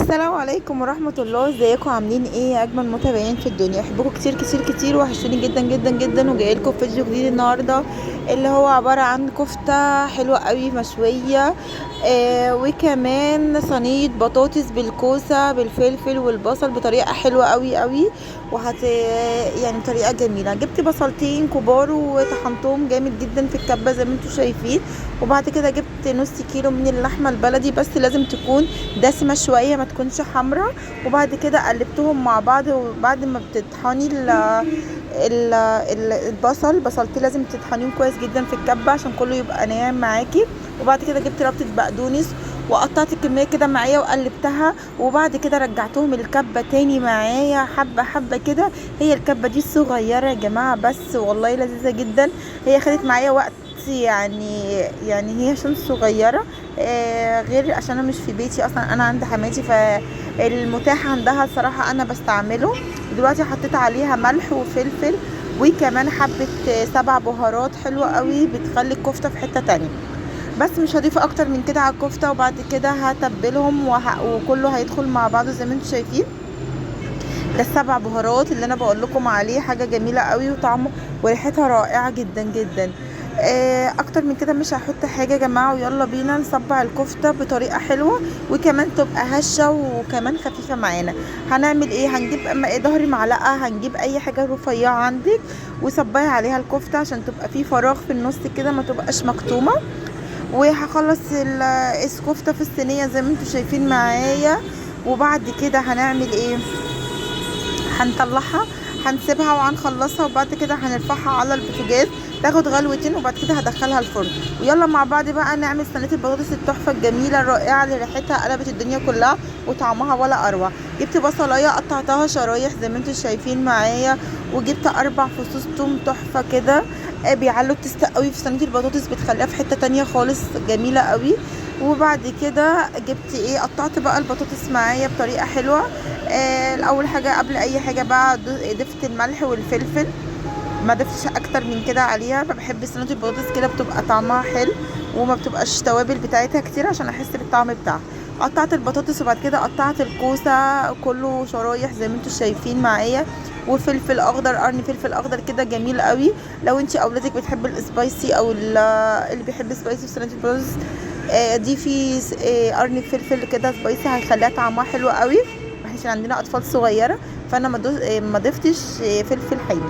السلام عليكم ورحمة الله. ازيكم عاملين ايه يا اجمل متابعين في الدنيا؟ احبكم كتير كتير كتير، وحشوني جدا جدا جدا. وجاي لكم فيديو جديد النهارده اللي هو عبارة عن كفتة حلوة قوي مشوية، وكمان صينية بطاطس بالكوسة بالفلفل والبصل بطريقة حلوة قوي قوي. يعني بطريقة جميلة. جبت بصلتين كبار وطحنتهم جامد جدا في الكبة زي ما انتم شايفين. وبعد كده جبت نص كيلو من اللحمة البلدي، بس لازم تكون دسمة شوية ما تكونش حمرا. وبعد كده قلبتهم مع بعض، وبعد ما بتطحني البصلتين لازم تطحنيهم كويس جدا في الكبة عشان كله يبقى ناعم معاكي. وبعد كده جبت ربطة بقدونس وقطعت الكمية كده معايا وقلبتها، وبعد كده رجعتهم الكبة تاني معايا حبة حبة كده. هي الكبة دي صغيرة يا جماعة بس والله لذيذة جدا. هي خدت معايا وقت يعني هي عشان صغيرة، غير عشان انا مش في بيتي اصلا، انا عند حماتي، فالمتاح عندها الصراحة انا بستعمله. دلوقتي حطيت عليها ملح وفلفل وكمان حبة 7 بهارات حلوة قوي بتخلي الكفتة في حتة تانية. بس مش هضيف اكتر من كده على الكفتة. وبعد كده هتبلهم وكله هيدخل مع بعضه زي ما انتم شايفين. ده ال7 بهارات اللي انا بقول لكم عليه، حاجه جميله قوي وطعمه وريحتها رائعه جدا جدا. اكتر من كده مش هحط حاجه يا جماعه. ويلا بينا نصبع الكفته بطريقه حلوه وكمان تبقى هشه وكمان خفيفه معانا. هنعمل ايه؟ هنجيب ظهري معلقه، هنجيب اي حاجه رفيعه عندك وصبعي عليها الكفته عشان تبقى في فراغ في النص كده ما تبقاش مكتومه. وهخلص الكفته في الصينيه زي ما انتم شايفين معايا. وبعد كده هنعمل ايه؟ هنطلعها، هنسيبها وهنخلصها، وبعد كده هنرفعها على البوتاجاز تاخد غلوتين، وبعد كده هدخلها الفرن. ويلا مع بعض بقى نعمل صينيه البطاطس التحفه الجميله الرائعه اللي ريحتها قلبت الدنيا كلها وطعمها ولا اروع. جبت بصلايه قطعتها شرايح زي ما انتم شايفين معايا، وجبت 4 فصوص توم تحفه كده، بيعلوا التست قوي في صينيه البطاطس، بتخليها في حته تانية خالص جميله قوي. وبعد كده جبت ايه؟ قطعت بقى البطاطس معايا بطريقه حلوه. اول حاجه قبل اي حاجه بقى ضفت الملح والفلفل، ما ضفتش اكتر من كده عليها. بحب صينيه البطاطس كده بتبقى طعمها حلو وما بتبقاش توابل بتاعتها كتير عشان احس بالطعم بتاعها. قطعت البطاطس وبعد كده قطعت الكوسه كله شرايح زي ما انتم شايفين معايا. وفلفل اخضر، قرن فلفل اخضر كده جميل قوي. لو انت اولادك بتحب السبايسي او اللي بيحب سبايسي في صينيه البطاطس، دي في قرن فلفل كده سبايسي هيخليها طعمها حلو قوي. عشان عندنا اطفال صغيره فانا ما ضفتش فلفل حامي.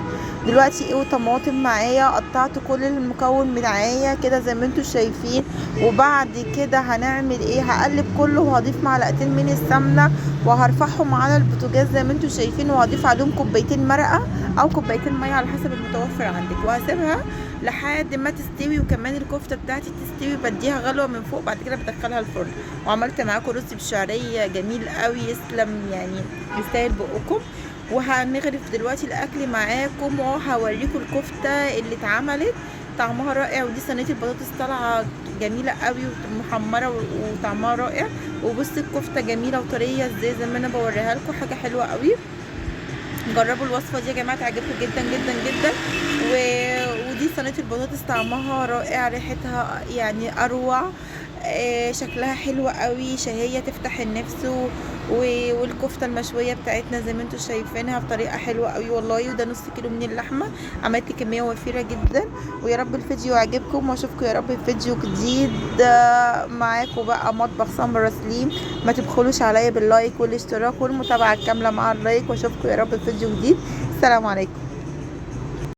دلوقتي ايه؟ وطماطم معايا، قطعت كل المكون معايا كده زي ما انتم شايفين. وبعد كده هنعمل ايه؟ هقلب كله وهضيف معلقتين من السمنه وهرفعهم على البوتاجاز زي ما انتم شايفين، وهضيف عليهم كوبايتين مرقه او كوبايتين ميه على حسب المتوفر عندك، وهسيبها لحد ما تستوي. وكمان الكفته بتاعتي تستوي بديها غلوه من فوق، بعد كده بدخلها الفرن. وعملت معاكم رز بالشعريه جميل قوي يسلم، يعني يستاهل بقكم. وهنغرف دلوقتي الاكل معاكم وهوريكم الكفته اللي اتعملت طعمها رائع. ودي صينيه البطاطس طالعه جميله قوي ومحمره وطعمها رائع. وبص الكفته جميله وطريه ازاي زي ما انا بوريها لكم، حاجه حلوه قوي. جربوا الوصفه دي يا جماعه تعجبكم جدا جدا جدا. ودي صينيه البطاطس طعمها رائع، ريحتها يعني اروع، شكلها حلو قوي، شهيه تفتح النفس. والكفته المشويه بتاعتنا زي ما انتم شايفينها بطريقه حلوه قوي والله. وده نص كيلو من اللحمه، عملت كميه وفيره جدا. ويا رب الفيديو يعجبكم، واشوفكم يا رب في فيديو جديد معاكم بقى مطبخ سمر سليم. ما تبخلوش عليا باللايك والاشتراك والمتابعه الكامله مع اللايك، واشوفكم يا رب في فيديو جديد. السلام عليكم.